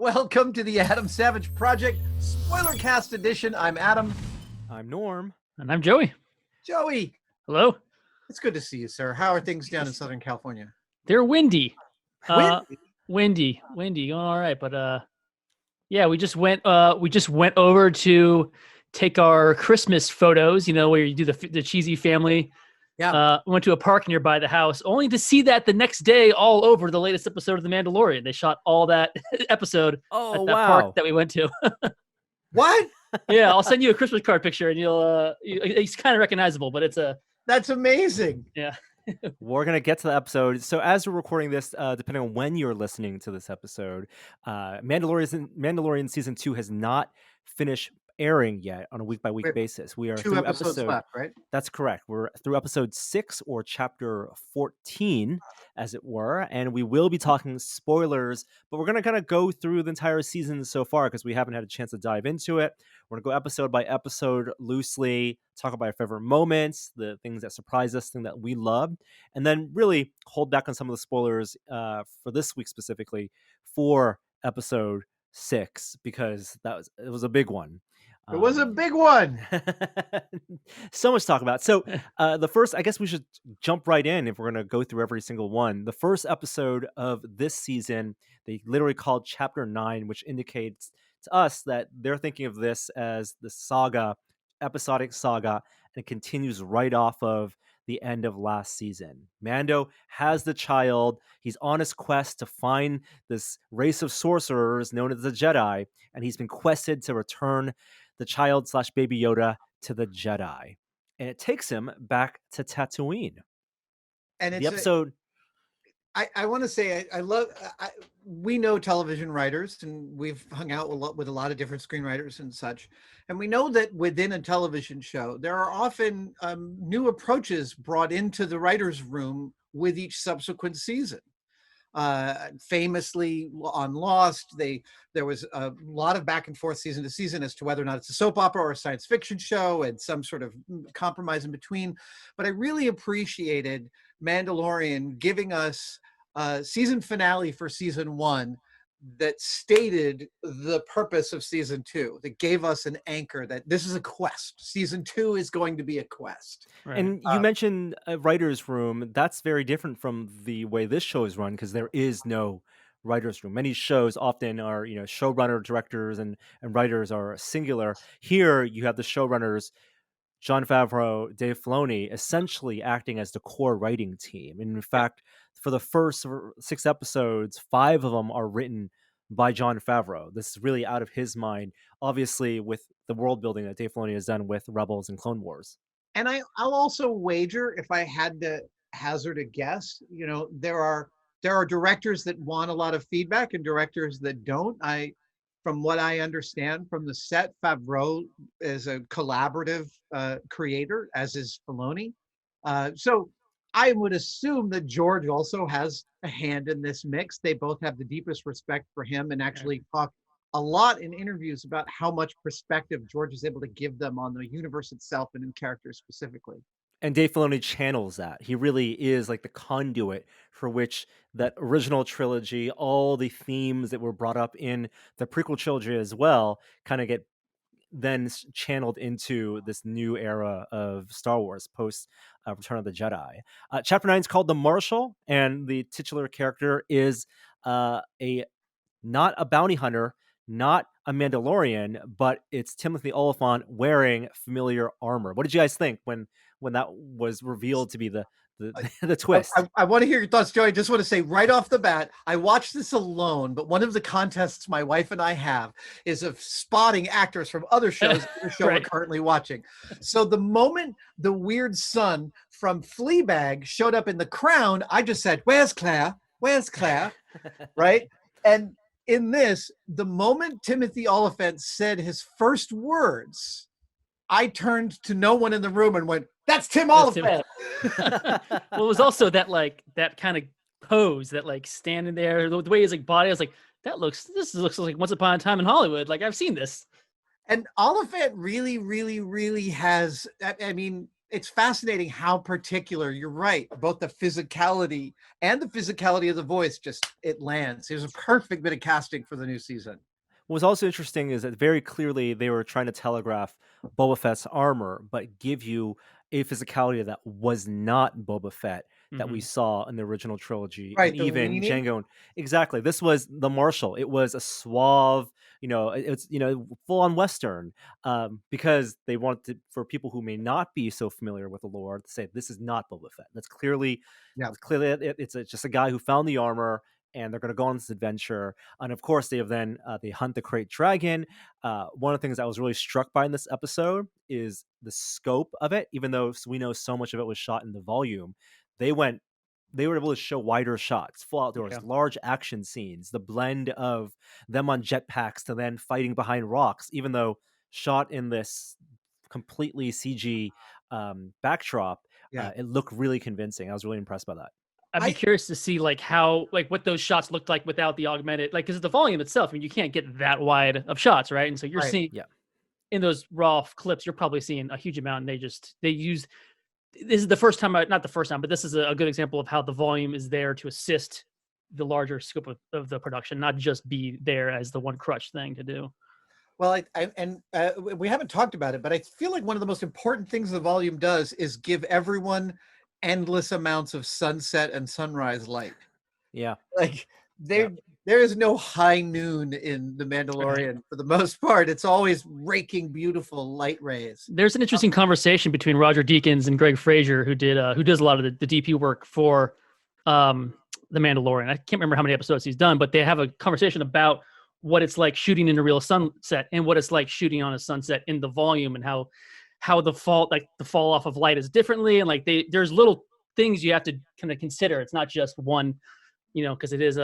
Welcome to the Adam Savage Project SpoilerCast edition. I'm Adam. I'm Norm. And I'm Joey. Joey. Hello. It's good to see you, sir. How are things down in Southern California? They're windy. Windy? Windy. Going all right. But yeah, we just went over to take our Christmas photos, where you do the cheesy family. Yeah. We went to a park nearby the house, only to see that the next day all over the latest episode of The Mandalorian. They shot all that episode at that park that we went to. What? Yeah, I'll send you a Christmas card picture, and it's kind of recognizable, but it's That's amazing. Yeah. We're going to get to the episode. So as we're recording this, depending on when you're listening to this episode, Mandalorian Season 2 has not finished airing yet on a week-by-week basis. We are 2 episodes left, right? That's correct. We're through episode 6 or chapter 14, as it were, and we will be talking spoilers, but we're going to kind of go through the entire season so far because we haven't had a chance to dive into it. We're going to go episode by episode loosely, talk about our favorite moments, the things that surprised us, things that we loved, and then really hold back on some of the spoilers for this week specifically for episode 6 because it was a big one. It was a big one. So much to talk about. So the first, I guess we should jump right in if we're going to go through every single one. The first episode of this season, they literally called Chapter 9, which indicates to us that they're thinking of this as the saga, episodic saga, and it continues right off of the end of last season. Mando has the child. He's on his quest to find this race of sorcerers known as the Jedi, and he's been quested to return the child / baby Yoda to the Jedi. And it takes him back to Tatooine. And it's the episode... I want to say we know television writers, and we've hung out with a lot of different screenwriters and such. And we know that within a television show, there are often new approaches brought into the writer's room with each subsequent season. Famously on Lost, there was a lot of back and forth season to season as to whether or not it's a soap opera or a science fiction show and some sort of compromise in between. But I really appreciated Mandalorian giving us a season finale for season 1 that stated the purpose of season 2, that gave us an anchor that this is a quest. Season 2 is going to be a quest. Right. And you mentioned a writer's room. That's very different from the way this show is run because there is no writer's room. Many shows often are, showrunner, directors, and writers are singular. Here you have the showrunners, Jon Favreau, Dave Filoni, essentially acting as the core writing team. And in fact, for the first 6 episodes, 5 of them are written by Jon Favreau. This is really out of his mind, obviously, with the world building that Dave Filoni has done with Rebels and Clone Wars. And I'll also wager, if I had to hazard a guess, there are directors that want a lot of feedback and directors that don't. From what I understand from the set, Favreau is a collaborative creator, as is Filoni. So I would assume that George also has a hand in this mix. They both have the deepest respect for him and actually talk a lot in interviews about how much perspective George is able to give them on the universe itself and in characters specifically. And Dave Filoni channels that. He really is like the conduit for which that original trilogy, all the themes that were brought up in the prequel trilogy as well, kind of get then channeled into this new era of Star Wars post Return of the Jedi. Chapter 9 is called The Marshal, and the titular character is not a bounty hunter, not a Mandalorian, but it's Timothy Olyphant wearing familiar armor. What did you guys think when that was revealed to be the twist? I want to hear your thoughts, Joey. I just want to say right off the bat, I watched this alone, but one of the contests my wife and I have is of spotting actors from other shows the show Right. we're currently watching. So the moment the weird son from Fleabag showed up in The Crown, I just said, "Where's Claire? Where's Claire?" Right? And in this, the moment Timothy Olyphant said his first words, I turned to no one in the room and went, "That's Tim Oliphant." Well, it was also that kind of pose, that standing there, the way his body, I was like, this looks like Once Upon a Time in Hollywood. Like, I've seen this. And Oliphant really, really, really has, I mean, it's fascinating how particular, you're right, both the physicality and the physicality of the voice, just it lands. It was a perfect bit of casting for the new season. What was also interesting is that very clearly they were trying to telegraph Boba Fett's armor, but give you a physicality that was not Boba Fett that we Mhm. saw in the original trilogy, and Right, the even leaning. Jango. Exactly, this was the Marshal. It was a suave, it's full on Western, because they wanted for people who may not be so familiar with the lore to say this is not Boba Fett. That's clearly, Yeah. just a guy who found the armor, and they're going to go on this adventure. And of course, they hunt the Krayt Dragon. One of the things I was really struck by in this episode is the scope of it. Even though we know so much of it was shot in the volume, they went. They were able to show wider shots, full outdoors, Yeah. large action scenes. The blend of them on jetpacks to then fighting behind rocks, even though shot in this completely CG backdrop, Yeah. it looked really convincing. I was really impressed by that. I'd be curious to see like how like what those shots looked like without the augmented, like because the volume itself, I mean, you can't get that wide of shots, right? And so you're Right. seeing Yeah. in those raw clips, you're probably seeing a huge amount, and they use this is the first time, not the first time, but this is a good example of how the volume is there to assist the larger scope of the production, not just be there as the one crutch thing to do. Well, we haven't talked about it, but I feel like one of the most important things the volume does is give everyone endless amounts of sunset and sunrise light. Yeah. Like there is no high noon in The Mandalorian for the most part. It's always raking beautiful light rays. There's an interesting conversation between Roger Deakins and Greg Fraser, who does a lot of the DP work for The Mandalorian. I can't remember how many episodes he's done, but they have a conversation about what it's like shooting in a real sunset and what it's like shooting on a sunset in the volume, and how the fall off of light is differently, and like there's little things you have to kind of consider. It's not just one, because it's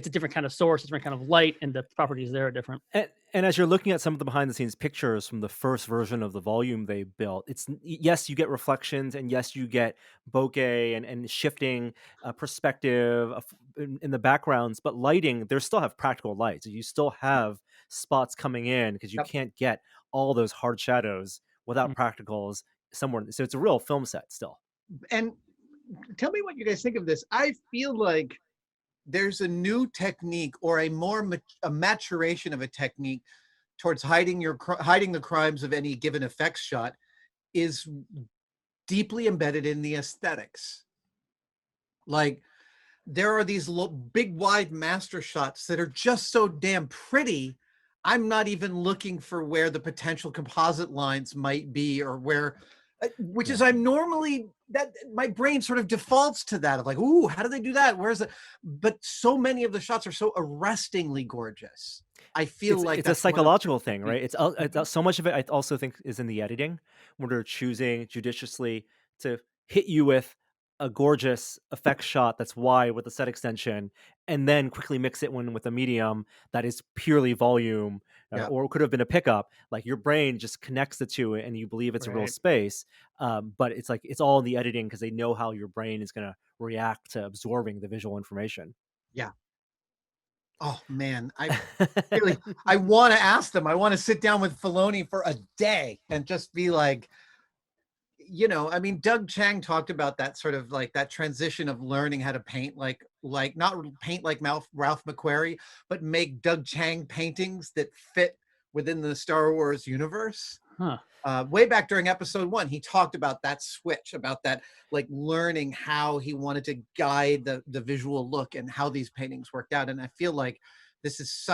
a different kind of source, a different kind of light, and the properties there are different. And as you're looking at some of the behind the scenes pictures from the first version of the volume they built, yes, you get reflections, and yes, you get bokeh and shifting perspective in the backgrounds, but lighting, they still have practical lights. You still have spots coming in because you can't get all those hard shadows without practicals somewhere. So it's a real film set still. And tell me what you guys think of this. I feel like there's a new technique, or a maturation of a technique towards hiding the crimes of any given effects shot is deeply embedded in the aesthetics. Like there are these big wide master shots that are just so damn pretty. I'm not even looking for where the potential composite lines might be, or where, which is I'm normally, that my brain sort of defaults to that of like, ooh, how do they do that? Where's it? But so many of the shots are so arrestingly gorgeous. I feel like it's a psychological thing, right? It's so much of it I also think is in the editing, when they're choosing judiciously to hit you with a gorgeous effect shot that's wide with a set extension, and then quickly mix it with a medium that is purely volume, or could have been a pickup. Like your brain just connects the two, and you believe it's a real space. But it's like it's all in the editing because they know how your brain is going to react to absorbing the visual information. Yeah. Oh man, I want to ask them. I want to sit down with Filoni for a day and just be like, I mean, Doug Chang talked about that sort of like that transition of learning how to paint, like not paint like Ralph McQuarrie, but make Doug Chang paintings that fit within the Star Wars universe. Huh. Way back during episode 1, he talked about that switch, about that, like learning how he wanted to guide the visual look and how these paintings worked out. And I feel like this is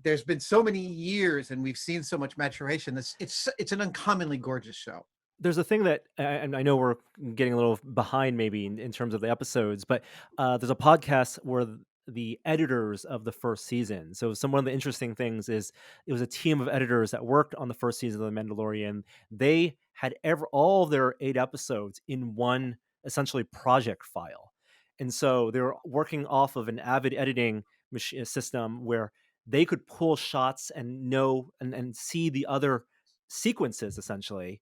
there's been so many years and we've seen so much maturation. It's an uncommonly gorgeous show. There's a thing that, and I know we're getting a little behind maybe in terms of the episodes, but there's a podcast where the editors of the first season. So one of the interesting things is it was a team of editors that worked on the first season of The Mandalorian. They had all their 8 episodes in one essentially project file. And so they were working off of an Avid editing system where they could pull shots and know and see the other sequences essentially,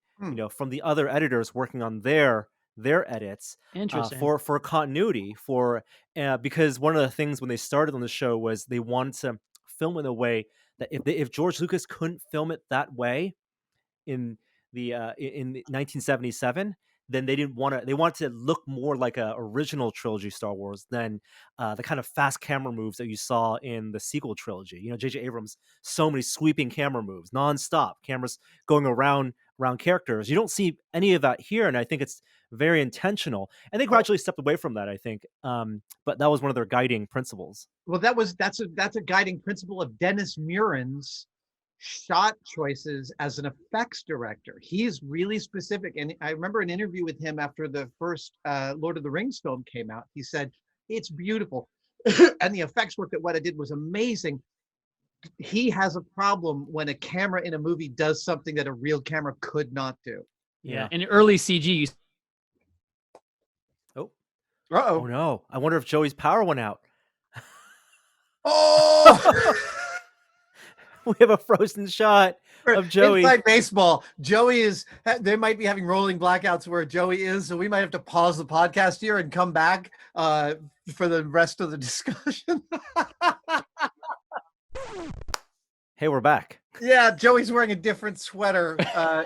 from the other editors working on their edits, for continuity, because one of the things when they started on the show was they wanted to film in a way that if George Lucas couldn't film it that way in in 1977, then they didn't want to. They wanted to look more like a original trilogy Star Wars than the kind of fast camera moves that you saw in the sequel trilogy. You know, J.J. Abrams, so many sweeping camera moves, nonstop cameras going around characters. You don't see any of that here, and I think it's very intentional. And they gradually stepped away from that, I think. But that was one of their guiding principles. Well, that's a guiding principle of Dennis Muren's shot choices as an effects director. He's really specific. And I remember an interview with him after the first Lord of the Rings film came out. He said, it's beautiful. And the effects work that Weta did was amazing. He has a problem when a camera in a movie does something that a real camera could not do. Yeah. In early CG. Oh no. I wonder if Joey's power went out. Oh! We have a frozen shot of Joey. Inside baseball, they might be having rolling blackouts where Joey is, so we might have to pause the podcast here and come back for the rest of the discussion. Hey, we're back. Yeah, Joey's wearing a different sweater.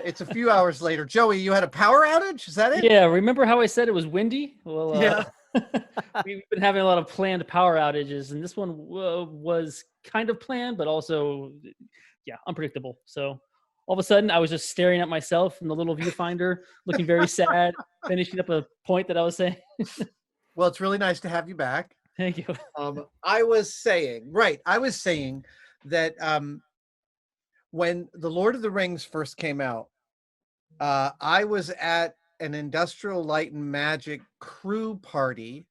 It's a few hours later. Joey, you had a power outage? Is that it? Yeah, remember how I said it was windy? Well, yeah. We've been having a lot of planned power outages, and this one was kind of planned, but also, unpredictable. So all of a sudden, I was just staring at myself in the little viewfinder, looking very sad, finishing up a point that I was saying. Well, it's really nice to have you back. Thank you. I was saying that when The Lord of the Rings first came out, I was at an Industrial Light and Magic crew party,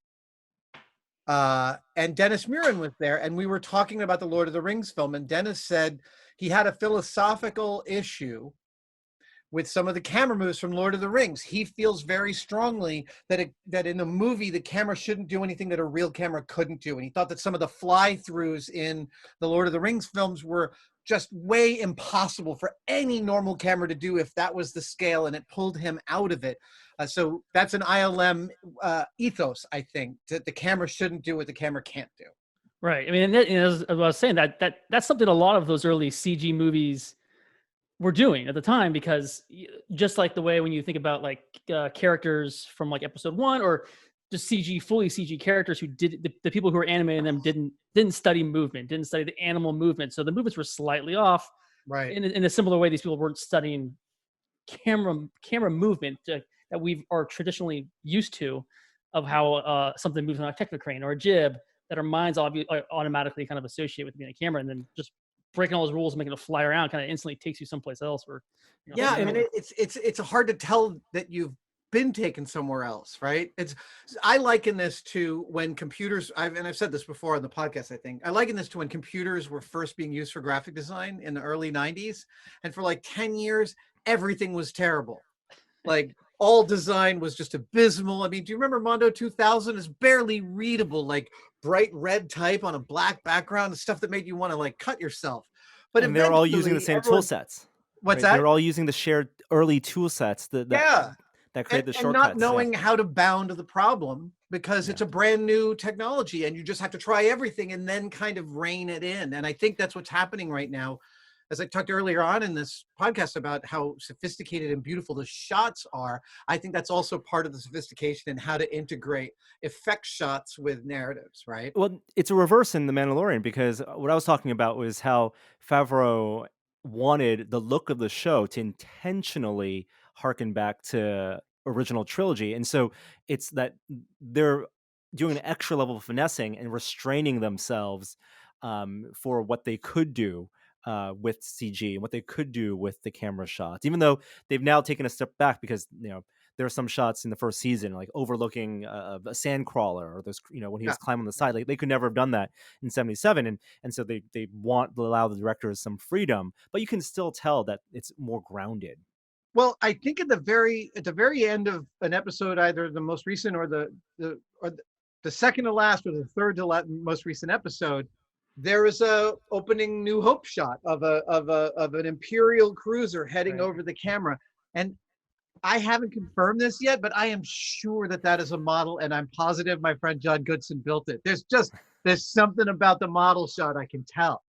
and Dennis Muren was there, and we were talking about the Lord of the Rings film, and Dennis said he had a philosophical issue with some of the camera moves from Lord of the Rings. He feels very strongly that in a movie, the camera shouldn't do anything that a real camera couldn't do. And he thought that some of the fly-throughs in the Lord of the Rings films were just way impossible for any normal camera to do if that was the scale, and it pulled him out of it. So that's an ILM ethos, I think, that the camera shouldn't do what the camera can't do. Right. I mean, as I was saying, that's something a lot of those early CG movies were doing at the time, because just like the way when you think about like characters from like episode 1 or just fully CG characters who did the people who were animating them didn't study movement, didn't study the animal movement. So the movements were slightly off. Right. In a similar way, these people weren't studying camera movement that we are traditionally used to, of how something moves on a Technocrane or a jib, that our minds automatically kind of associate with being a camera, and then just breaking all those rules and making it fly around kind of instantly takes you someplace else. Where, yeah, I mean, it's hard to tell that you've been taken somewhere else, right? I liken this to when computers, I've said this before on the podcast, I think, I liken this to when computers were first being used for graphic design in the early 90s. And for like 10 years, everything was terrible. Like all design was just abysmal. I mean, do you remember Mondo 2000 is barely readable, like bright red type on a black background, the stuff that made you want to like cut yourself. But and they're all using the same tool sets. What's that? They're all using the shared early tool sets that create the shortcuts. And not knowing how to bound the problem, because it's a brand new technology and you just have to try everything and then kind of rein it in. And I think that's what's happening right now. As I talked earlier on in this podcast about how sophisticated and beautiful the shots are, I think that's also part of the sophistication in how to integrate effect shots with narratives, right? Well, it's a reverse in The Mandalorian, because what I was talking about was how Favreau wanted the look of the show to intentionally harken back to original trilogy. And so it's that they're doing an extra level of finessing and restraining themselves for what they could do with CG and what they could do with the camera shots, even though they've now taken a step back, because there are some shots in the first season like overlooking a sand crawler, or those when he was climbing the side, like they could never have done that in 77, and so they want to allow the directors some freedom, but you can still tell that it's more grounded. Well, I think at the very end of an episode, either the most recent or the second to last or the third to most recent episode, there is a opening New Hope shot of an Imperial cruiser heading over the camera. And I haven't confirmed this yet, but I am sure that is a model, and I'm positive my friend John Goodson built it. There's something about the model shot I can tell.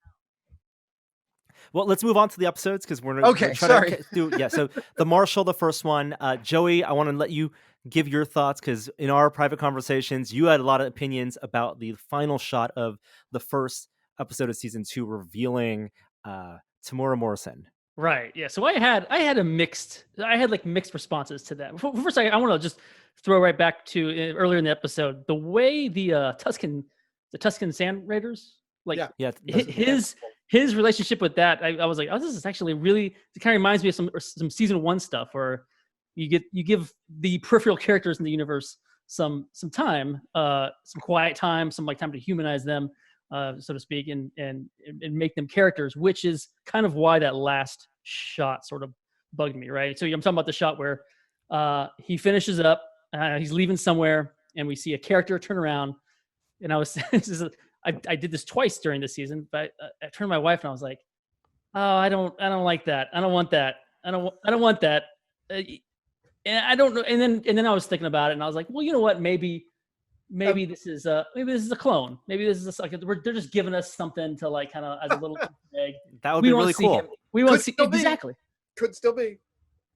Well, let's move on to the episodes because we're Okay, we're trying sorry. to do So the Marshal, the first one. Joey, I want to let you give your thoughts because in our private conversations, you had a lot of opinions about the final shot of the first episode of season 2, revealing Tamora Morrison. Right. Yeah. So I had mixed responses to that. First, I want to just throw right back to earlier in the episode, the way the Tuscan Sand Raiders, like Yeah, his relationship with that, I was like, oh, this is actually really, it kind of reminds me of some season 1 stuff where you give the peripheral characters in the universe some time, some quiet time, some like time to humanize them, so to speak, and make them characters, which is kind of why that last shot sort of bugged me, right? So I'm talking about the shot where he finishes up, he's leaving somewhere, and we see a character turn around, and I did this twice during the season, but I turned to my wife and I was like, oh, I don't like that. I don't want that. I don't want that. And I don't know. And then I was thinking about it and I was like, well, you know what? Maybe this is a clone. Maybe this is they're just giving us something to like kind of as a little egg. That would be really cool. We won't see exactly. Could still be.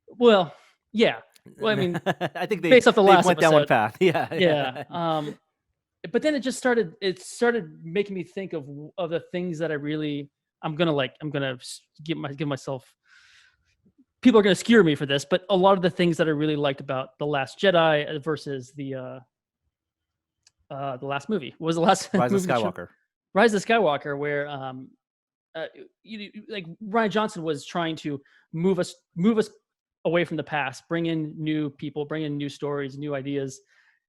Well, yeah. Well, I mean, I think they based off the last went episode, down one path. Yeah. Yeah. But then it started making me think of the things that I'm gonna give myself. People are gonna skewer me for this, but a lot of the things that I really liked about The Last Jedi versus the last movie. What was the last Rise of movie Skywalker. Rise of Skywalker, where like Rian Johnson was trying to move us away from the past, bring in new people, bring in new stories, new ideas,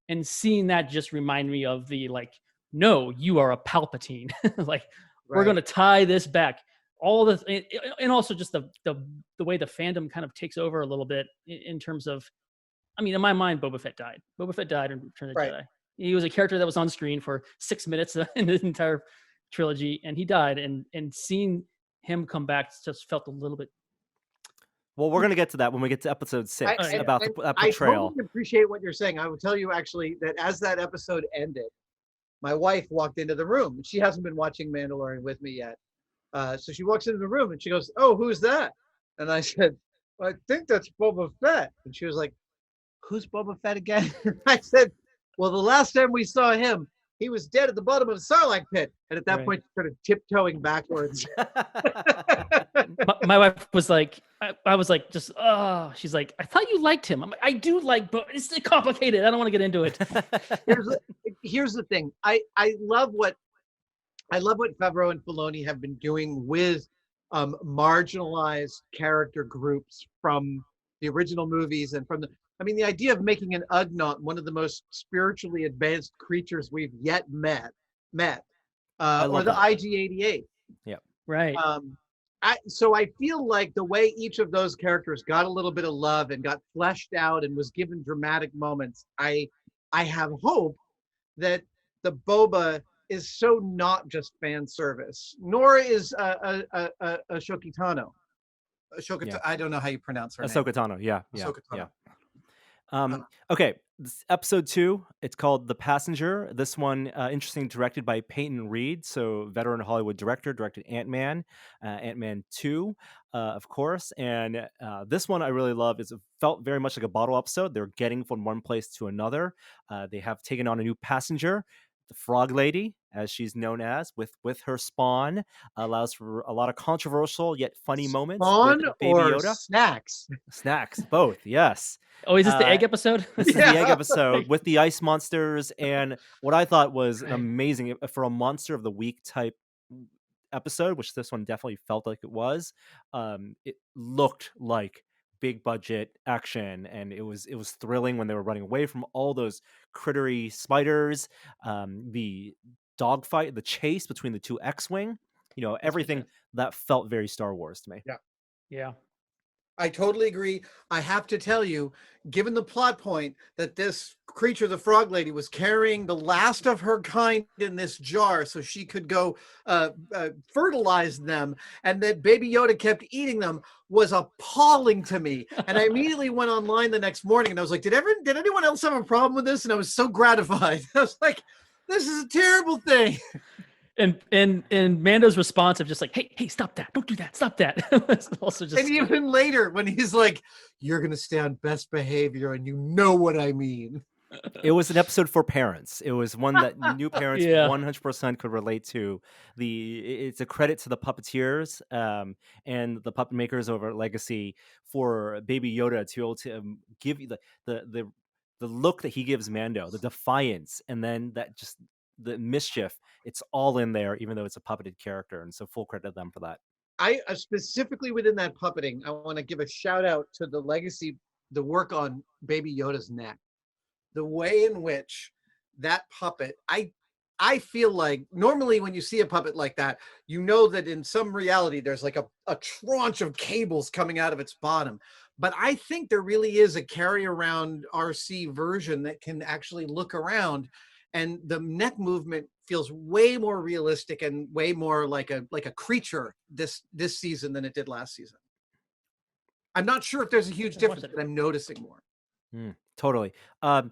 and seeing that just remind me of the like, no, you are a Palpatine. Like we're going to tie this back. All the and also just the way the fandom kind of takes over a little bit in terms of, I mean, in my mind, Boba Fett died. Boba Fett died in Return of the Jedi. He was a character that was on screen for 6 minutes in the entire trilogy, and he died. And seeing him come back just felt a little bit. Well, we're going to get to that when we get to episode 6 about the portrayal. I totally appreciate what you're saying. I will tell you actually that as that episode ended, my wife walked into the room. She hasn't been watching Mandalorian with me yet. So she walks into the room and she goes, "Oh, who's that?" And I said, "I think that's Boba Fett." And she was like, "Who's Boba Fett again?" I said, "Well, the last time we saw him, he was dead at the bottom of the Sarlacc pit." And at that point, she started tiptoeing backwards. My wife was like, I was like, just, oh, she's like, "I thought you liked him." I'm like, I do like, but it's complicated. I don't want to get into it. Here's the thing. I love what Favreau and Filoni have been doing with marginalized character groups from the original movies and from the idea of making an Ugnaught one of the most spiritually advanced creatures we've yet met, or the IG-88. Yeah. Right. So I feel like the way each of those characters got a little bit of love and got fleshed out and was given dramatic moments, I have hope that the Boba is so not just fan service, nor is Ahsoka Tano. I don't know how you pronounce her name. Ahsoka Tano, yeah. Ahsoka Tano. Okay, this episode 2, it's called The Passenger. This one, interesting, directed by Peyton Reed, so veteran Hollywood director, directed Ant-Man, Ant-Man 2, of course. And this one I really love. It felt very much like a bottle episode. They're getting from one place to another. They have taken on a new passenger. The Frog Lady, as she's known as, with her spawn, allows for a lot of controversial yet funny moments. Spawn with Baby or Yoda. snacks? Snacks, both, yes. Oh, is this the egg episode? This is the egg episode with the ice monsters, and what I thought was an amazing, for a Monster of the Week type episode, which this one definitely felt like it was. It looked like big budget action, and it was thrilling when they were running away from all those crittery spiders. The dogfight, the chase between the two X-wing, everything that felt very Star Wars to me. Yeah. I totally agree. I have to tell you, given the plot point that this creature, the Frog Lady, was carrying the last of her kind in this jar so she could go fertilize them, and that Baby Yoda kept eating them, was appalling to me. And I immediately went online the next morning and I was like, did anyone else have a problem with this? And I was so gratified. I was like, this is a terrible thing. And Mando's response of just like, hey, stop that. Don't do that. Stop that. It's also just And even later when he's like, you're going to stay on best behavior and you know what I mean. It was an episode for parents. It was one that new parents Yeah. 100% could relate to. It's a credit to the puppeteers and the puppet makers over at Legacy for Baby Yoda to be able to give you the look that he gives Mando, the defiance, and then that just the mischief. It's all in there, even though it's a puppeted character, and so full credit to them for that. I specifically within that puppeting, I want to give a shout out to the Legacy, the work on Baby Yoda's neck. The way in which that puppet, I feel like normally when you see a puppet like that, you know that in some reality there's like a tranche of cables coming out of its bottom. But I think there really is a carry around RC version that can actually look around, and the neck movement feels way more realistic and way more like a creature this season than it did last season. I'm not sure if there's a huge difference, but I'm noticing more. Totally. I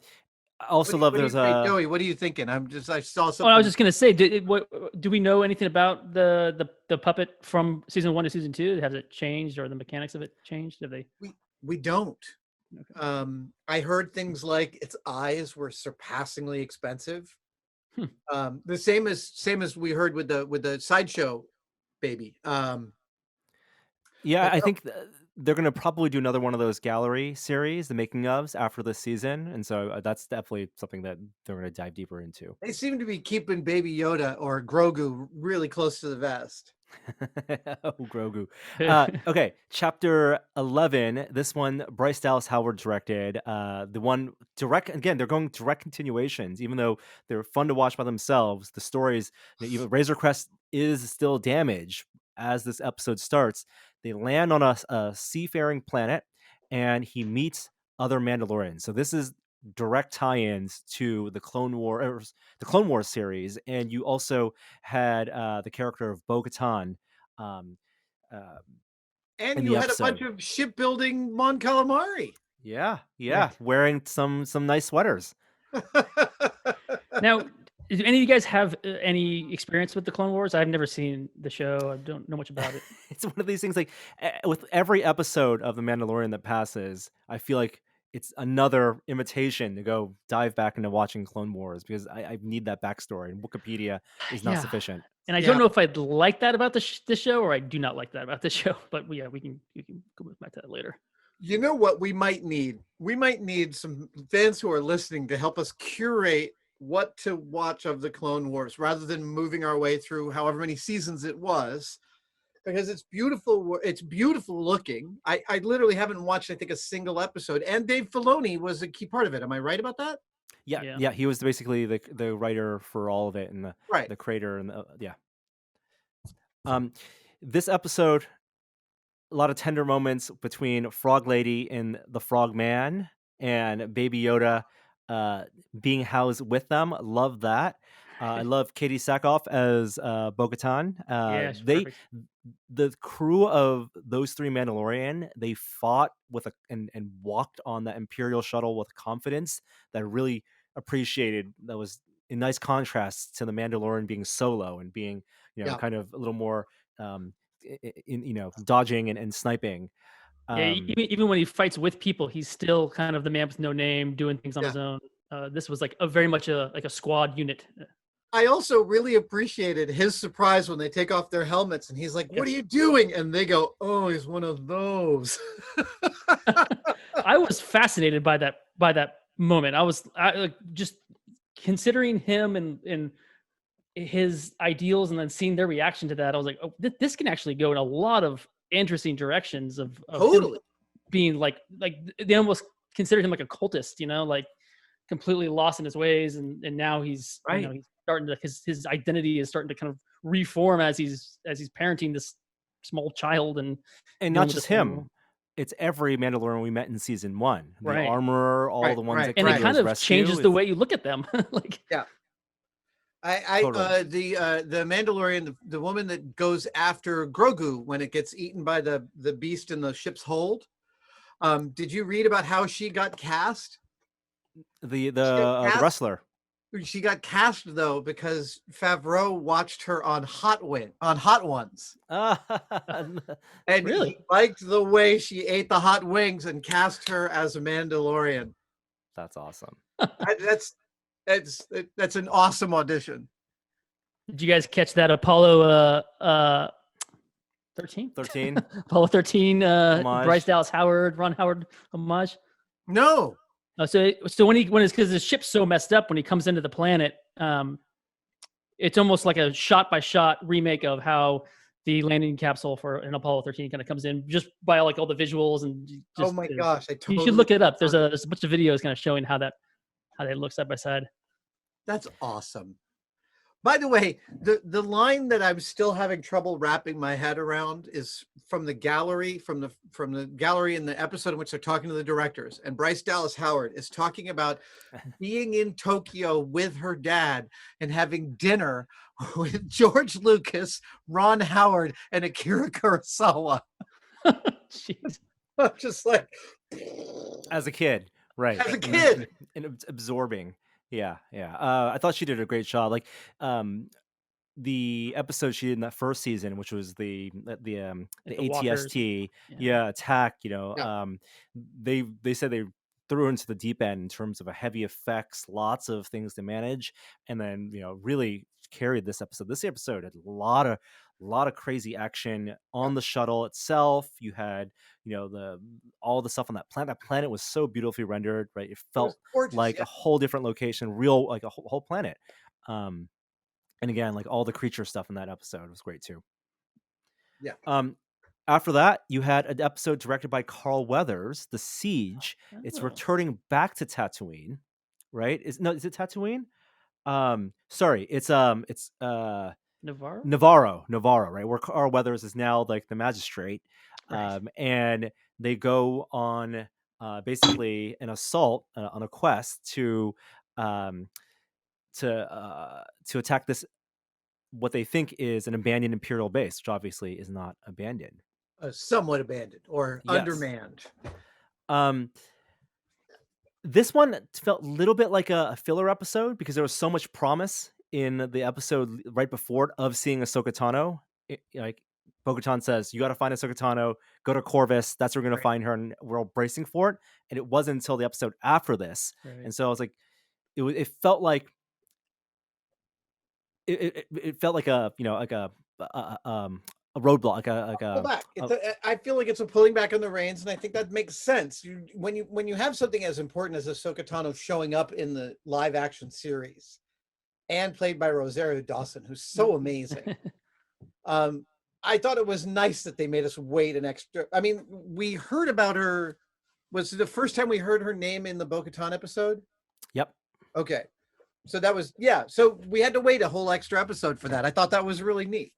also love there's a Joey, what are you thinking? I saw something. Oh, I was just gonna say, do we know anything about the puppet from season 1 to season 2? Has it changed, or the mechanics of it changed? Have they? We don't. Okay. I heard things like its eyes were surpassingly expensive. The same as we heard with the sideshow baby. Yeah, I think they're going to probably do another one of those gallery series, the making ofs, after this season, and so that's definitely something that they're going to dive deeper into. They seem to be keeping Baby Yoda or Grogu really close to the vest. Oh, Grogu. Okay, chapter 11. This one, Bryce Dallas Howard directed. The one direct, again, they're going direct continuations, even though they're fun to watch by themselves. The stories, even Razor Crest is still damaged as this episode starts. They land on a seafaring planet, and he meets other Mandalorians. So this is direct tie-ins to the Clone Wars series, and you also had the character of Bo-Katan. And you had a bunch of shipbuilding Mon Calamari. Yeah, Right. wearing some nice sweaters. Now, do any of you guys have any experience with the Clone Wars? I've never seen the show. I don't know much about it. It's one of these things, like with every episode of The Mandalorian that passes, I feel like it's another invitation to go dive back into watching Clone Wars, because I need that backstory, and Wikipedia is not sufficient. And I don't know if I'd like that about this show, or I do not like that about this show. But yeah, we can go back to that later. You know what we might need? We might need some fans who are listening to help us curate what to watch of the Clone Wars, rather than moving our way through however many seasons it was, because it's beautiful. It's beautiful looking. I literally haven't watched, I think, a single episode, and Dave Filoni was a key part of it. Am I right about that? Yeah. He was basically the writer for all of it, and the creator, and this episode, a lot of tender moments between Frog Lady and the Frog Man, and Baby Yoda being housed with them. Love that. I love Katie Sackhoff as Bo-Katan. The crew of those three Mandalorian, they fought with and walked on that Imperial shuttle with confidence that I really appreciated. That was in nice contrast to the Mandalorian being solo and being, kind of a little more dodging and sniping. Even when he fights with people, he's still kind of the man with no name, doing things on his own. This was like very much a squad unit. I also really appreciated his surprise when they take off their helmets and he's like, "What are you doing?" And they go, "Oh, he's one of those." I was fascinated by that moment. I was just considering him and his ideals, and then seeing their reaction to that. I was like, "Oh, this can actually go in a lot of interesting directions of totally being like they almost considered him like a cultist, like completely lost in his ways, and now he's he's starting to his identity is starting to kind of reform as he's parenting this small child, and not just him. It's every Mandalorian we met in season 1. The armorer, all the ones that and it kind of changes the way you look at them. The Mandalorian, the woman that goes after Grogu when it gets eaten by the beast in the ship's hold. Did you read about how she got cast? The wrestler. She got cast though because Favreau watched her on Hot Ones, and Really? he liked the way she ate the hot wings and cast her as a Mandalorian. That's awesome. That's an awesome audition. Did you guys catch that Apollo 13? 13. Apollo 13 Homage. Bryce Dallas Howard, Ron Howard homage? No. So when it's because his ship's so messed up when he comes into the planet, it's almost like a shot by shot remake of how the landing capsule for an Apollo 13 kind of comes in, just by like all the visuals and just, Oh my gosh! you should look it up. There's a bunch of videos kind of showing how they look side by side. That's awesome. By the way, the line that I'm still having trouble wrapping my head around is from the gallery in the episode in which they're talking to the directors, and Bryce Dallas Howard is talking about being in Tokyo with her dad and having dinner with George Lucas, Ron Howard, and Akira Kurosawa. Jeez. I'm just like, As a kid, right? As a kid, and absorbing. Yeah. I thought she did a great job. Like, the episode she did in that first season, which was the ATST, attack. They said they threw her into the deep end in terms of a heavy effects, lots of things to manage, and then really carried this episode. This episode had a lot of crazy action on the shuttle itself. You had all the stuff on that planet. That planet was so beautifully rendered, right? It felt gorgeous, like a whole different location, real, like a whole planet. And again, like all the creature stuff in that episode was great too. Yeah. After that, you had an episode directed by Carl Weathers, The Siege. It's returning back to Tatooine, right? Is it Tatooine? Sorry, it's Navarro, right? Where Carl Weathers is now like the magistrate. Right. And they go on basically an assault on a quest to attack this, what they think is an abandoned Imperial base, which obviously is not abandoned. Somewhat abandoned or undermanned. This one felt a little bit like a filler episode because there was so much promise in the episode right before it of seeing Ahsoka Tano. Like Bo-Katan says, you got to find Ahsoka Tano, go to Corvus. That's where we're going to find her, and we're all bracing for it. And it wasn't until the episode after this. Right. And so I was like, it felt like it felt like a roadblock, I feel like it's a pulling back on the reins, and I think that makes sense. When you have something as important as Ahsoka Tano showing up in the live action series, and played by Rosario Dawson, who's so amazing. I thought it was nice that they made us wait an extra. I mean, we heard about her. Was it the first time we heard her name in the Bo-Katan episode? Yep. Okay. So that was, so we had to wait a whole extra episode for that. I thought that was really neat.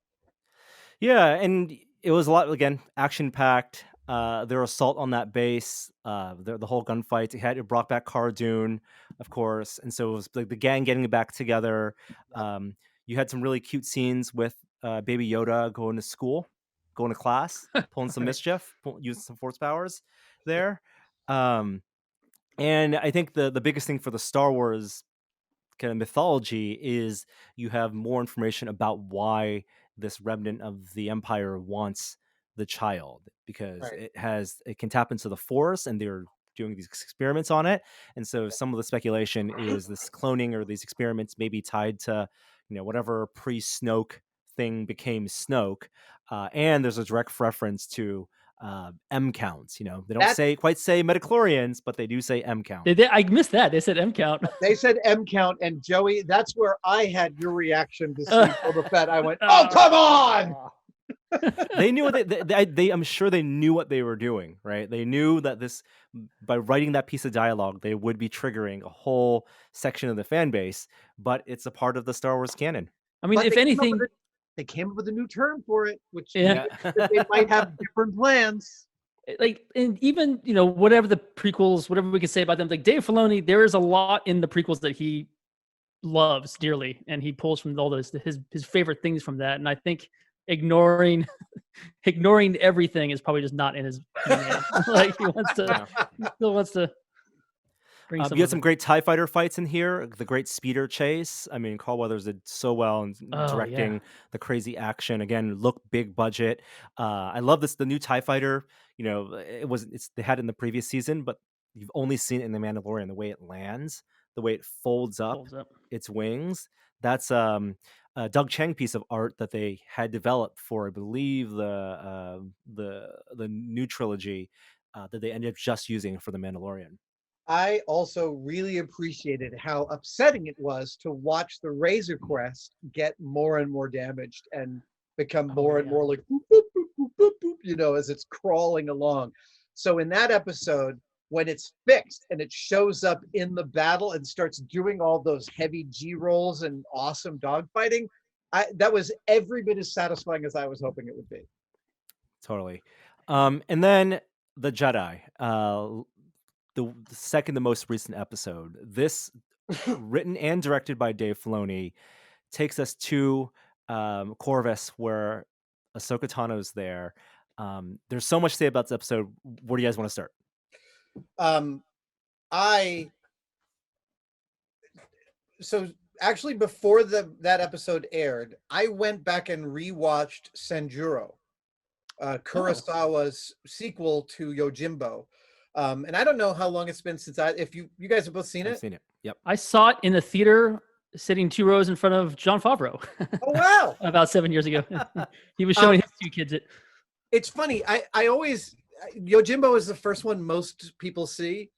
Yeah, and it was a lot, again, action-packed. Their assault on that base, the whole gunfight. It brought back Cara Dune, of course, and so it was like the gang getting back together. You had some really cute scenes with Baby Yoda going to class, pulling some mischief, using some force powers there. And I think the biggest thing for the Star Wars kind of mythology is you have more information about why this remnant of the Empire wants the child, because it can tap into the Force, and they're doing these experiments on it. And so some of the speculation is this cloning or these experiments may be tied to whatever pre-Snoke thing became Snoke. And there's a direct reference to M counts. They don't quite say midichlorians, but they do say M count. I missed that. They said M count. They said M count, and Joey, that's where I had your reaction to see Boba Fett. I went, "Oh, come on!" They knew what they I'm sure they knew what they were doing, right? They knew that by writing that piece of dialogue, they would be triggering a whole section of the fan base, but it's a part of the Star Wars canon. I mean, if anything, they came up with a new term for it, which they might have different plans. Like, and even whatever the prequels, whatever we can say about them, like Dave Filoni, there is a lot in the prequels that he loves dearly, and he pulls from all those his favorite things from that. And I think ignoring everything is probably just not in his like he still wants to. Bring some You had of some it. great TIE fighter fights in here. The great speeder chase. I mean, Carl Weathers did so well in Oh, directing yeah. the crazy action. Again, look big budget. I love this. The new TIE fighter. They had it in the previous season, but you've only seen it in the Mandalorian. The way it lands, the way it folds up Folds up. its wings. That's a Doug Chang piece of art that they had developed for, I believe, the new trilogy that they ended up just using for the Mandalorian. I also really appreciated how upsetting it was to watch the Razor Crest get more and more damaged and become more and yeah. more like boop, boop, boop, boop, boop, boop, as it's crawling along. So in that episode, when it's fixed and it shows up in the battle and starts doing all those heavy G rolls and awesome dogfighting, that was every bit as satisfying as I was hoping it would be. Totally. And then the Jedi, the second to most recent episode. This, written and directed by Dave Filoni, takes us to Corvus, where Ahsoka Tano's there. There's so much to say about this episode. Where do you guys want to start? So actually, before that episode aired, I went back and rewatched Sanjuro, Kurosawa's sequel to Yojimbo. And I don't know how long it's been since if you guys have both seen it. I've seen it. Yep. I saw it in the theater, sitting 2 rows in front of Jon Favreau. Oh wow! About 7 years ago, he was showing his 2 kids it. It's funny. I always Yojimbo is the first one most people see,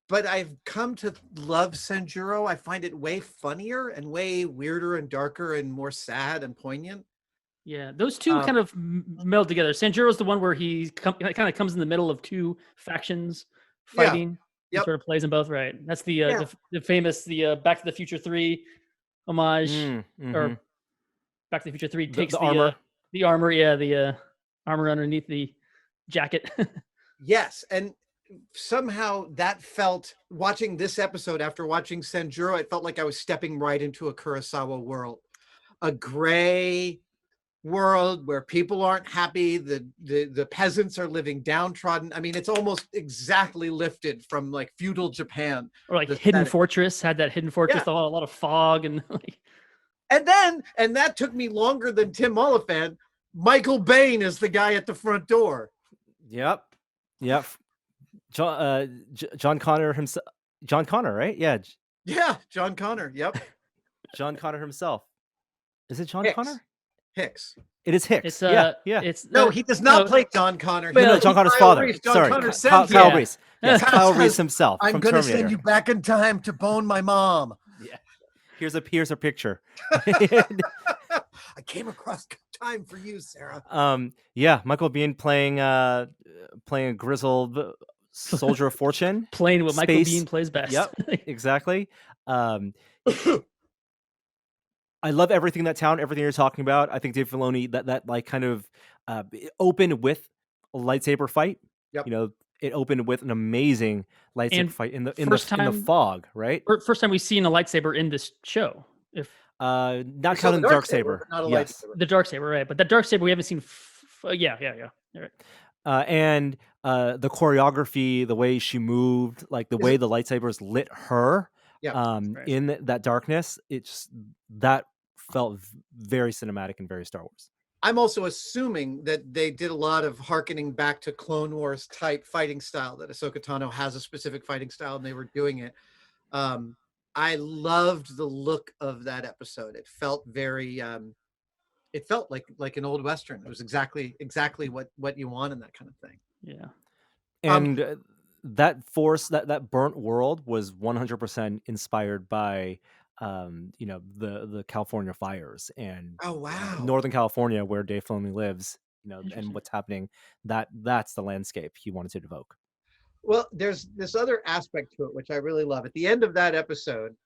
but I've come to love Sanjuro. I find it way funnier and way weirder and darker and more sad and poignant. Yeah, those two kind of meld together. Sanjuro's the one where he kind of comes in the middle of 2 factions fighting. Yep. He sort of plays them both, right? That's the famous Back to the Future 3 homage, or Back to the Future 3 takes the armor, the armor underneath the jacket. Yes, and somehow that felt, watching this episode after watching Sanjuro, it felt like I was stepping right into a Kurosawa world, a gray world where people aren't happy, the peasants are living downtrodden. I mean, it's almost exactly lifted from like feudal Japan. Or like Hidden Fortress, had that Hidden Fortress, a lot of fog and like. And that took me longer than Tim Oliphant. Michael Biehn is the guy at the front door. Yep. John Connor himself. John Connor, right? Yeah. Yeah, John Connor. Yep. John Connor himself. Is it John Connor? Hicks. It is Hicks. It's, yeah. No, he does not play John Connor. No, John Connor's father. Sorry, Kyle Reese. Yes, Kyle Reese himself. I'm going to send you back in time to bone my mom. Yeah. Here's a picture. I came across good time for you, Sarah. Michael Biehn playing a grizzled soldier of fortune. Playing what Michael Biehn plays best. Yep, exactly. I love everything you're talking about. I think Dave Filoni that like kind of opened with a lightsaber fight. Yep. It opened with an amazing lightsaber fight in the fog, right? First time we've seen a lightsaber in this show. If not counting the Darksaber. Yes. The Darksaber, right? But the Darksaber we haven't seen. Yeah. Right. And the choreography, the way she moved, like the way the lightsabers lit her. Yeah. In that darkness, that felt very cinematic and very Star Wars. I'm also assuming that they did a lot of hearkening back to Clone Wars type fighting style, that Ahsoka Tano has a specific fighting style and they were doing it. I loved the look of that episode. It felt very, it felt like an old Western. It was exactly what you want in that kind of thing. Yeah. And that force, that burnt world was 100% inspired by the California fires and Northern California, where Dave Filoni lives, and what's happening. That's the landscape he wanted to evoke. Well, there's this other aspect to it which I really love. At the end of that episode,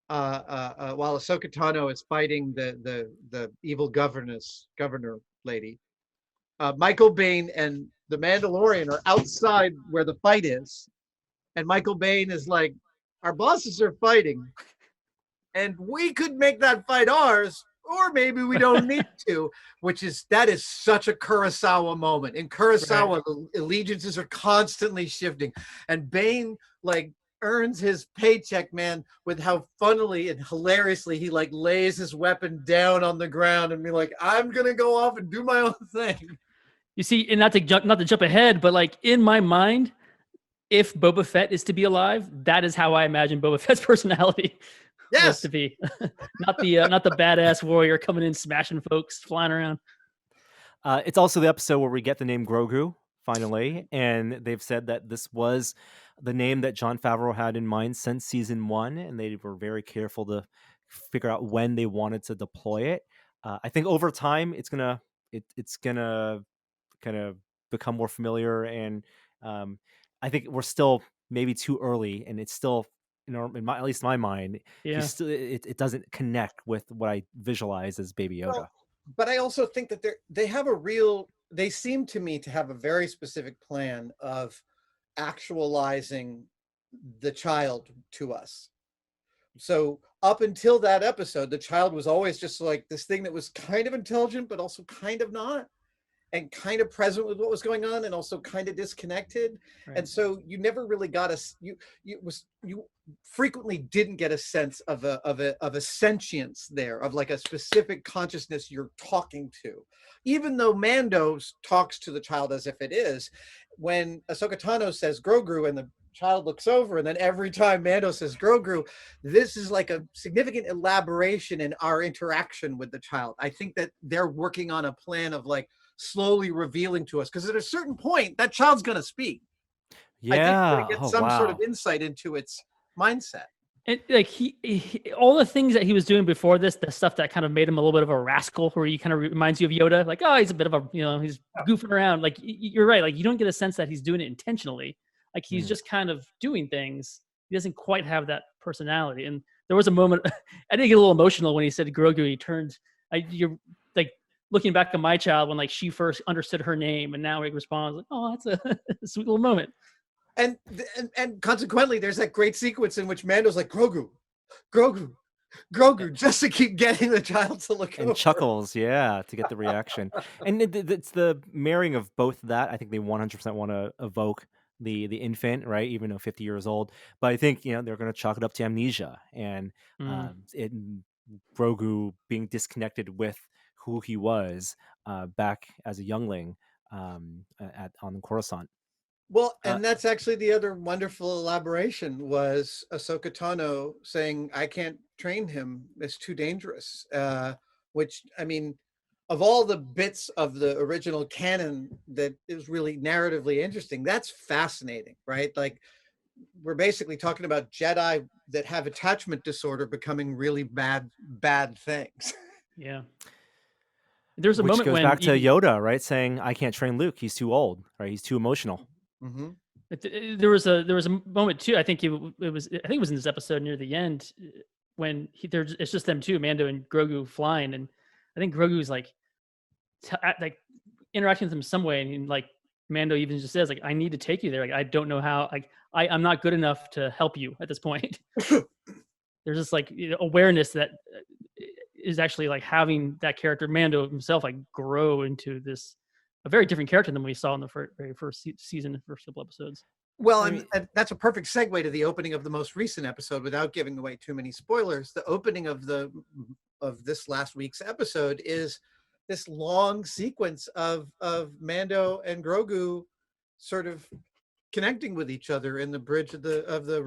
while Ahsoka Tano is fighting the evil governor lady, Michael Biehn and the Mandalorian are outside where the fight is, and Michael Biehn is like, "Our bosses are fighting, and we could make that fight ours, or maybe we don't need to." That is such a Kurosawa moment. In Kurosawa, the allegiances are constantly shifting, and Biehn like earns his paycheck, man, with how funnily and hilariously he like lays his weapon down on the ground and be like, I'm gonna go off and do my own thing. You see, and not to jump ahead, but like in my mind, if Boba Fett is to be alive, that is how I imagine Boba Fett's personality was to be. not the badass warrior coming in smashing folks, flying around. It's also the episode where we get the name Grogu finally, and they've said that this was the name that Jon Favreau had in mind since season 1, and they were very careful to figure out when they wanted to deploy it. I think over time it's gonna kind of become more familiar, and I think we're still maybe too early, and it's still, at least in my mind, it doesn't connect with what I visualize as Baby Yoda. Well, but I also think that they seem to me to have a very specific plan of actualizing the child to us. So up until that episode, the child was always just like this thing that was kind of intelligent, but also kind of not, and kind of present with what was going on, and also kind of disconnected. Right. And so you never really got you frequently didn't get a sense of a sentience there, of like a specific consciousness you're talking to. Even though Mando talks to the child as if it is, when Ahsoka Tano says Grogu and the child looks over, and then every time Mando says Grogu, this is like a significant elaboration in our interaction with the child. I think that they're working on a plan of like slowly revealing to us, because at a certain point that child's going to speak. Yeah, I think we're going to get some sort of insight into its mindset. And like he all the things that he was doing before this, the stuff that kind of made him a little bit of a rascal, where he kind of reminds you of Yoda, like, oh, he's a bit of a, he's goofing around. Like, you're right, like you don't get a sense that he's doing it intentionally. Like he's just kind of doing things. He doesn't quite have that personality. And there was a moment I did get a little emotional when he said Grogu. He turned, you're like looking back at my child when like she first understood her name, and now he responds like, oh, that's a sweet little moment. And consequently, there's that great sequence in which Mando's like, Grogu, just to keep getting the child to look and over. Chuckles, to get the reaction. And it's the marrying of both that. I think they 100% want to evoke the infant, right? Even though 50 years old, but I think they're going to chalk it up to amnesia and Grogu being disconnected with who he was back as a youngling on Coruscant. Well, and that's actually the other wonderful elaboration was Ahsoka Tano saying, I can't train him. It's too dangerous. Which, I mean, of all the bits of the original canon that is really narratively interesting, that's fascinating, right? Like, we're basically talking about Jedi that have attachment disorder becoming really bad things. Yeah. There's a moment goes when back to Yoda, right? Saying, I can't train Luke. He's too old, right? He's too emotional. Mm-hmm. There was a moment too. I think it was in this episode near the end when it's just them two, Mando and Grogu, flying, and I think Grogu's like interacting with him some way, and like Mando even just says like, I need to take you there. Like, I don't know how. Like, I'm not good enough to help you at this point. There's this like awareness that is actually like having that character Mando himself like grow into this a very different character than we saw in the very first season, first couple episodes. Well, and that's a perfect segue to the opening of the most recent episode, without giving away too many spoilers. The opening of this last week's episode is this long sequence of Mando and Grogu sort of connecting with each other in the bridge of the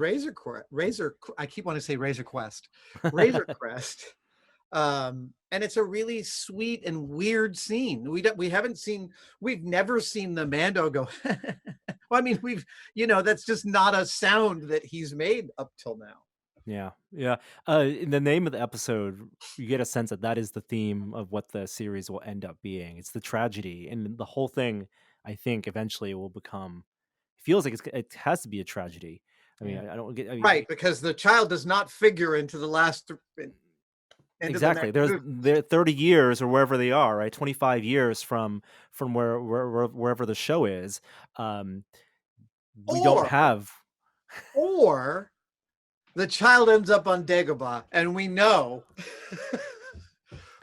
Razor. I keep wanting to say Razor Crest. And it's a really sweet and weird scene. We've never seen the Mando go. Well, I mean, that's just not a sound that he's made up till now. Yeah. In the name of the episode, you get a sense that is the theme of what the series will end up being. It's the tragedy, and the whole thing, I think, eventually will become. Feels like it has to be a tragedy. I mean, I don't get right, because the child does not figure into the last. Exactly. They're 30 years or wherever they are, right? 25 years from wherever the show is. We don't have. Or the child ends up on Dagobah, and we know.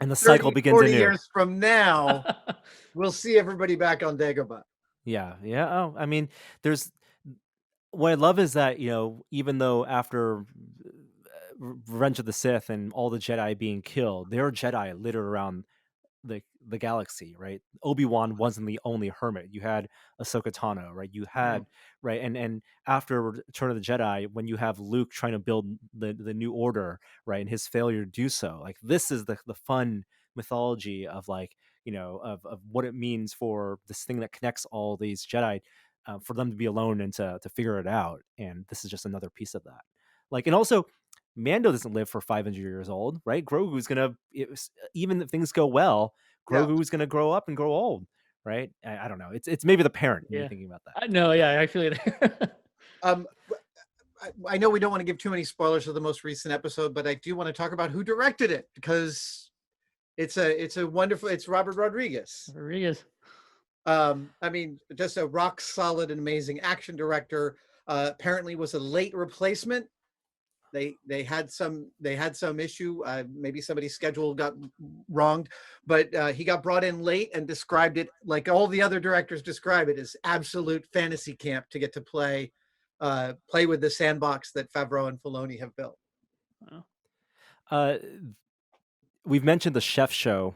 And the cycle begins 40 years from now, we'll see everybody back on Dagobah. Yeah. Oh, I mean, what I love is that, even though after Revenge of the Sith and all the Jedi being killed, there are Jedi littered around the galaxy, right? Obi-Wan wasn't the only hermit. You had Ahsoka Tano, right? You had right, and after Return of the Jedi, when you have Luke trying to build the new order, right, and his failure to do so, like this is the fun mythology of like of what it means for this thing that connects all these Jedi, for them to be alone and to figure it out. And this is just another piece of that. Like, and also Mando doesn't live for 500 years old, right? Grogu's gonna, even if things go well, Yeah. Grogu's gonna grow up and grow old, right? I don't know. It's maybe the parent in me Yeah. thinking about that. I know. Yeah, I feel you there. I know we don't want to give too many spoilers of the most recent episode, but I do want to talk about who directed it, because it's a wonderful. It's Robert Rodriguez. Rodriguez. I mean, just a rock solid and amazing action director. Apparently was a late replacement. They had some issue. Maybe somebody's schedule got wronged, but he got brought in late and described it like all the other directors describe it as absolute fantasy camp to get to play with the sandbox that Favreau and Filoni have built. We've mentioned the Chef Show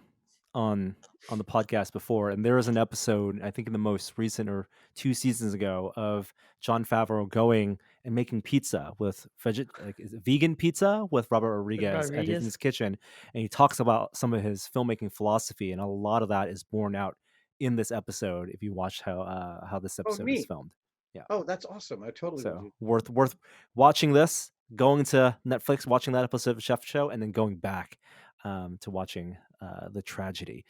on the podcast before, and there was an episode, I think in the most recent or 2 seasons ago, of Jon Favreau going and making pizza with is it vegan pizza with Robert Rodriguez at his kitchen, and he talks about some of his filmmaking philosophy, and a lot of that is borne out in this episode. If you watch how this episode is filmed, oh, that's awesome! I totally so worth watching this, going to Netflix, watching that episode of Chef Show, and then going back to watching the tragedy.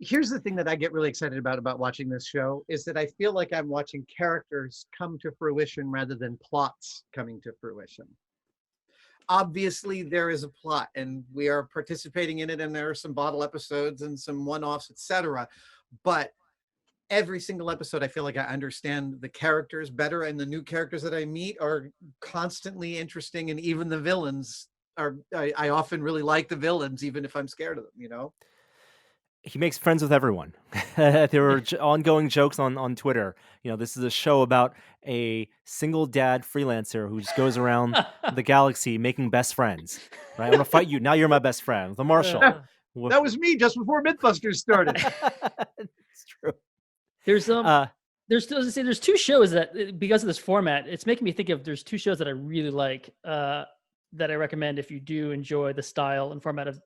Here's the thing that I get really excited about watching this show is that I feel like I'm watching characters come to fruition rather than plots coming to fruition. Obviously, there is a plot, and we are participating in it, and there are some bottle episodes and some one-offs, etc. But every single episode, I feel like I understand the characters better, and the new characters that I meet are constantly interesting, and even the villains are. I often really like the villains, even if I'm scared of them. He makes friends with everyone. There were ongoing jokes on Twitter. This is a show about a single dad freelancer who just goes around the galaxy making best friends. Right? I'm gonna fight you. Now you're my best friend. The Marshal. That was me just before Mythbusters started. It's true. There's 2 shows that, because of this format, it's making me think of. There's 2 shows that I really like that I recommend if you do enjoy the style and format of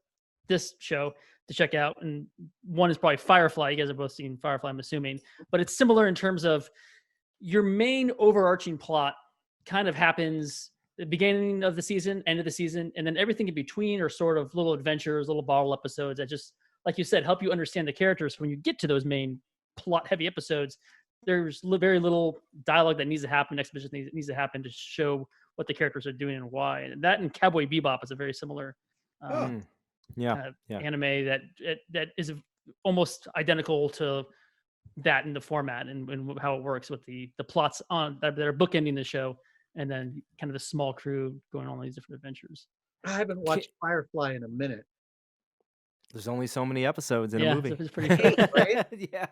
this show to check out. And one is probably Firefly. You guys have both seen Firefly, I'm assuming, but it's similar in terms of your main overarching plot kind of happens the beginning of the season, end of the season, and then everything in between are sort of little adventures, little bottle episodes that just, like you said, help you understand the characters. When you get to those main plot heavy episodes, there's very little dialogue that needs to happen, exposition needs to happen to show what the characters are doing and why. And that and Cowboy Bebop is a very similar anime that is almost identical to that in the format and how it works with the plots on that are bookending the show, and then kind of the small crew going on all these different adventures. I haven't watched Firefly in a minute. There's only so many episodes in a movie. So it's pretty good. Right? Yeah.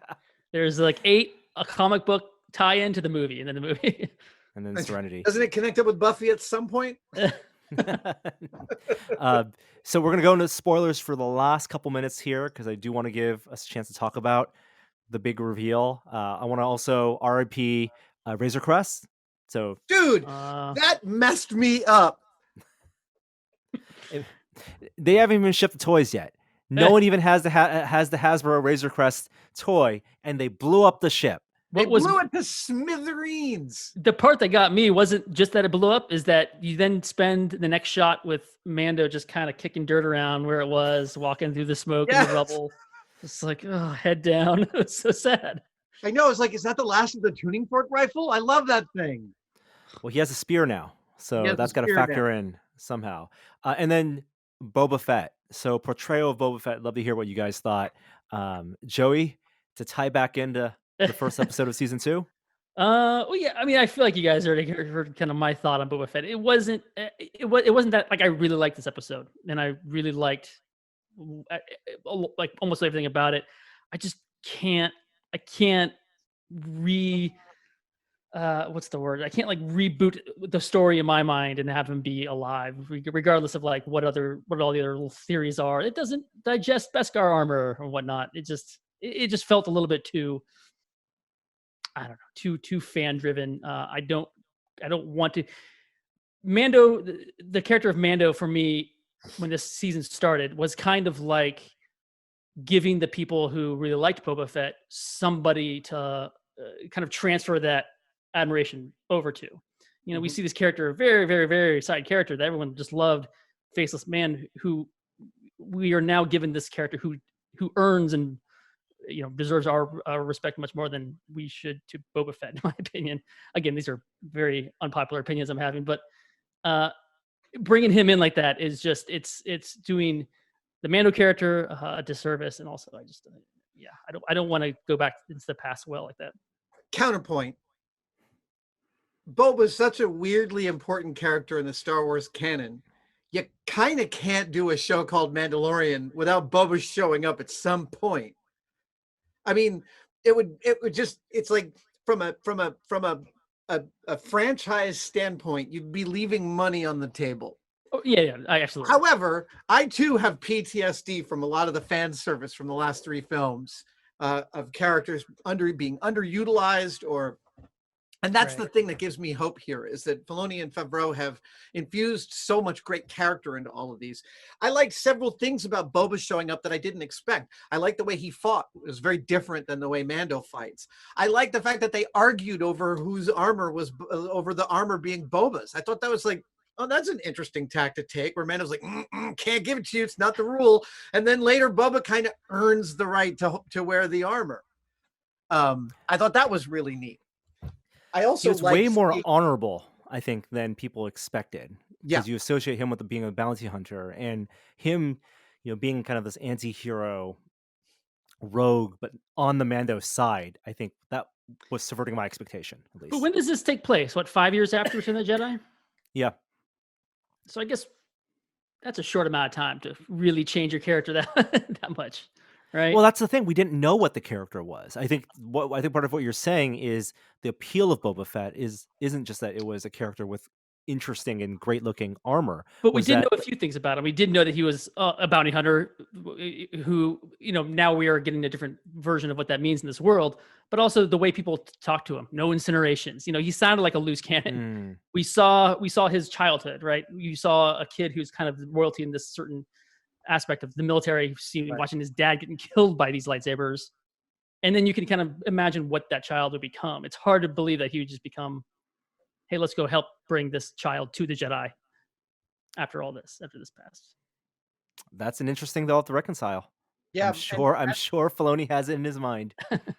There's like 8 a comic book tie-in to the movie, and then the movie. And then Serenity. Doesn't it connect up with Buffy at some point? So we're gonna go into spoilers for the last couple minutes here, because I do want to give us a chance to talk about the big reveal. I want to also RIP Razor Crest. So, dude, that messed me up. They haven't even shipped the toys yet. No one even has the Hasbro Razor Crest toy, and they blew up the ship. They blew it to smithereens. The part that got me wasn't just that it blew up, is that you then spend the next shot with Mando just kind of kicking dirt around where it was, walking through the smoke and the rubble. It's like, oh, head down. It's so sad. I know. It's like, is that the last of the tuning fork rifle? I love that thing. Well, he has a spear now, so that's got to factor in somehow. And then Boba Fett. So portrayal of Boba Fett. Love to hear what you guys thought. Joey, to tie back into the first episode of season 2. Well, yeah. I mean, I feel like you guys already heard kind of my thought on Boba Fett. It wasn't that, like, I really liked this episode, and I really liked like almost everything about it. I just can't what's the word? I can't like reboot the story in my mind and have him be alive, regardless of like what all the other little theories are. It doesn't digest Beskar armor or whatnot. It just felt a little bit too, I don't know, too fan driven. I don't want to. Mando, the character of Mando for me when this season started was kind of like giving the people who really liked Boba Fett somebody to kind of transfer that admiration over to. You know, we see this character, a very, very, very side character that everyone just loved, faceless man, who we are now given this character who earns and deserves our respect much more than we should to Boba Fett, in my opinion. Again, these are very unpopular opinions I'm having, but bringing him in like that is just it's doing the Mando character a disservice, and also I don't want to go back into the past well like that. Counterpoint. Boba's such a weirdly important character in the Star Wars canon. You kind of can't do a show called Mandalorian without Boba showing up at some point. I mean, it would just, it's like from a franchise standpoint, you'd be leaving money on the table. Oh, yeah, I absolutely. However, I too have PTSD from a lot of the fan service from the last 3 films of characters being underutilized and that's the thing that gives me hope here, is that Filoni and Favreau have infused so much great character into all of these. I liked several things about Boba showing up that I didn't expect. I liked the way he fought. It was very different than the way Mando fights. I liked the fact that they argued over whose armor was, over the armor being Boba's. I thought that was like, oh, that's an interesting tack to take, where Mando's like, can't give it to you, it's not the rule. And then later Boba kind of earns the right to wear the armor. I thought that was really neat. I also he was way more honorable, I think, than people expected. Because you associate him with being a bounty hunter, and him, being kind of this anti-hero rogue, but on the Mando side. I think that was subverting my expectation, at least. But when does this take place? What, 5 years after Return of the Jedi? Yeah. So I guess that's a short amount of time to really change your character that much. Right. Well, that's the thing. We didn't know what the character was. I think part of what you're saying is the appeal of Boba Fett isn't just that it was a character with interesting and great looking armor. But we did know a few things about him. We did know that he was a bounty hunter who, now we are getting a different version of what that means in this world, but also the way people talk to him. No incinerations. He sounded like a loose cannon. We saw his childhood, right? You saw a kid who's kind of royalty in this certain aspect of the military, watching his dad getting killed by these lightsabers, and then you can kind of imagine what that child would become. It's hard to believe that he would just become, hey, let's go help bring this child to the Jedi after this past. That's an interesting thought to reconcile. Yeah, I'm sure Filoni has it in his mind.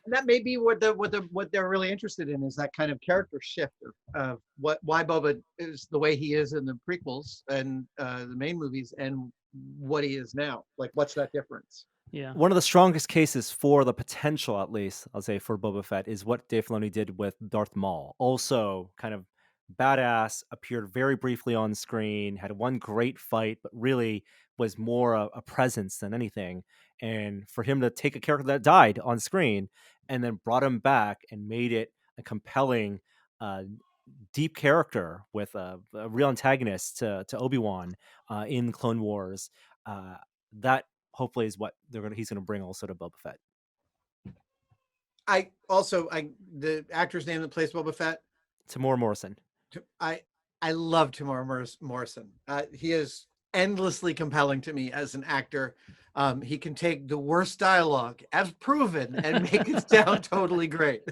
That may be what they're really interested in, is that kind of character shift of why Boba is the way he is in the prequels and the main movies, and what he is now. Like, what's that difference? Yeah. One of the strongest cases for the potential, at least, I'll say, for Boba Fett is what Dave Filoni did with Darth Maul. Also kind of badass, appeared very briefly on screen, had one great fight, but really was more a presence than anything. And for him to take a character that died on screen and then brought him back and made it a compelling, deep character with a real antagonist to Obi-Wan in Clone Wars, that hopefully is what he's gonna bring also to Boba Fett. The actor's name that plays Boba Fett, Tamora Morrison. I love Tamora Morrison. He is endlessly compelling to me as an actor. He can take the worst dialogue, as proven, and make it sound totally great.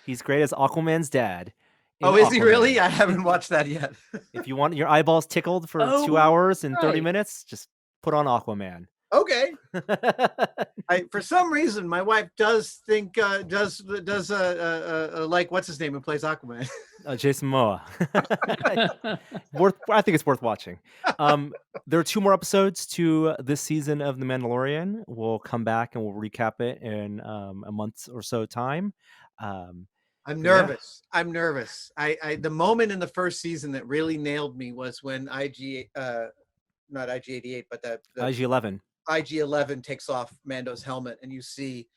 He's great as Aquaman's dad. Oh, is he really? I haven't watched that yet. If you want your eyeballs tickled for 2 hours and 30 minutes, just put on Aquaman. Okay. For some reason, my wife does think does like, what's his name who plays Aquaman? Jason Momoa. I think it's worth watching. There are 2 more episodes to this season of The Mandalorian. We'll come back and we'll recap it in a month or so time. I'm nervous. Yeah. I'm nervous. The moment in the first season that really nailed me was when not IG-88, but the IG-11. IG-11 takes off Mando's helmet, and you see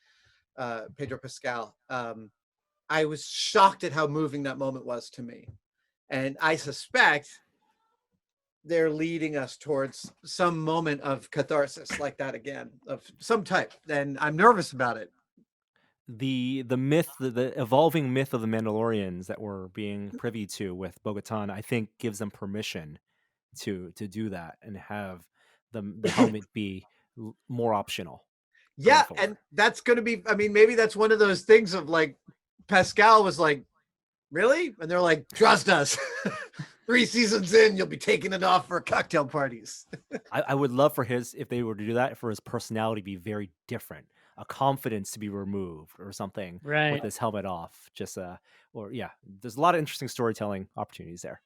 Pedro Pascal. I was shocked at how moving that moment was to me. And I suspect they're leading us towards some moment of catharsis like that again, of some type. And I'm nervous about it. The myth, the evolving myth of the Mandalorians that we're being privy to with Bo-Katan, I think gives them permission to do that and have the helmet be more optional. Yeah, forward. and that's going to be, I mean, maybe that's one of those things of like, Pascal was like, really? And they're like, trust us. 3 seasons in, you'll be taking it off for cocktail parties. I would love for if they were to do that, for his personality to be very different, a confidence to be removed or something Right. with his helmet off. There's a lot of interesting storytelling opportunities there.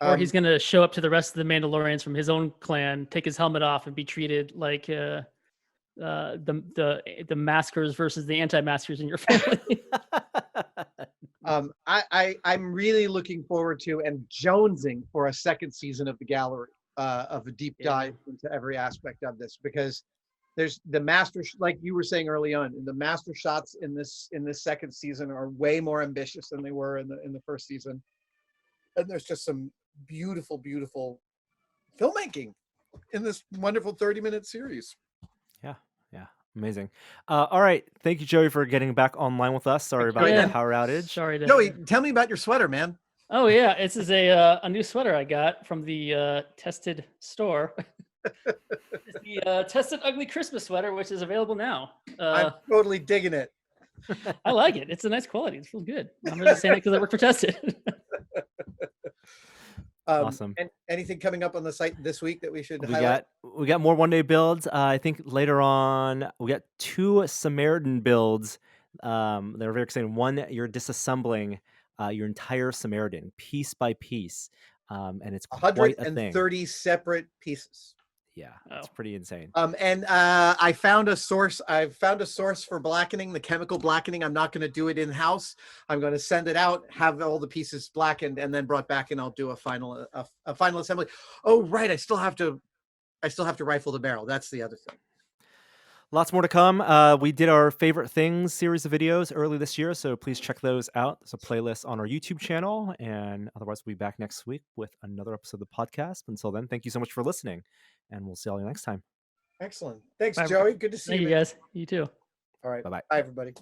Or he's going to show up to the rest of the Mandalorians from his own clan, take his helmet off, and be treated like the maskers versus the anti-maskers in your family. I'm really looking forward to and jonesing for a second season of the gallery, of a deep dive into every aspect of this, because there's the master, like you were saying early on, the master shots in this second season are way more ambitious than they were in the first season, and there's just some beautiful filmmaking in this wonderful 30-minute series. Yeah, amazing. All right, thank you, Joey, for getting back online with us. Sorry about the power outage. Joey, tell me about your sweater, man. Oh yeah, this is a new sweater I got from the Tested store. It's the Tested Ugly Christmas sweater, which is available now. I'm totally digging it. I like it. It's a nice quality. It feels good. I'm just saying it because I work for Tested. Awesome. And anything coming up on the site this week that we should highlight? We got more one-day builds. I think later on we got 2 Samaritan builds. They're very exciting. One, you're disassembling your entire Samaritan piece by piece, and it's quite a thing. 130 separate pieces. Yeah, it's pretty insane. And I found a source. I've found a source for blackening, the chemical blackening. I'm not going to do it in house. I'm going to send it out, have all the pieces blackened, and then brought back, and I'll do a final assembly. Oh, right. I still have to rifle the barrel. That's the other thing. Lots more to come. We did our favorite things series of videos early this year, so please check those out. There's a playlist on our YouTube channel, and otherwise we'll be back next week with another episode of the podcast. Until then, thank you so much for listening, and we'll see you all next time. Excellent. Thanks, Joey. Good to see you. Thank you, guys. You too. All right. Bye-bye. Bye, everybody.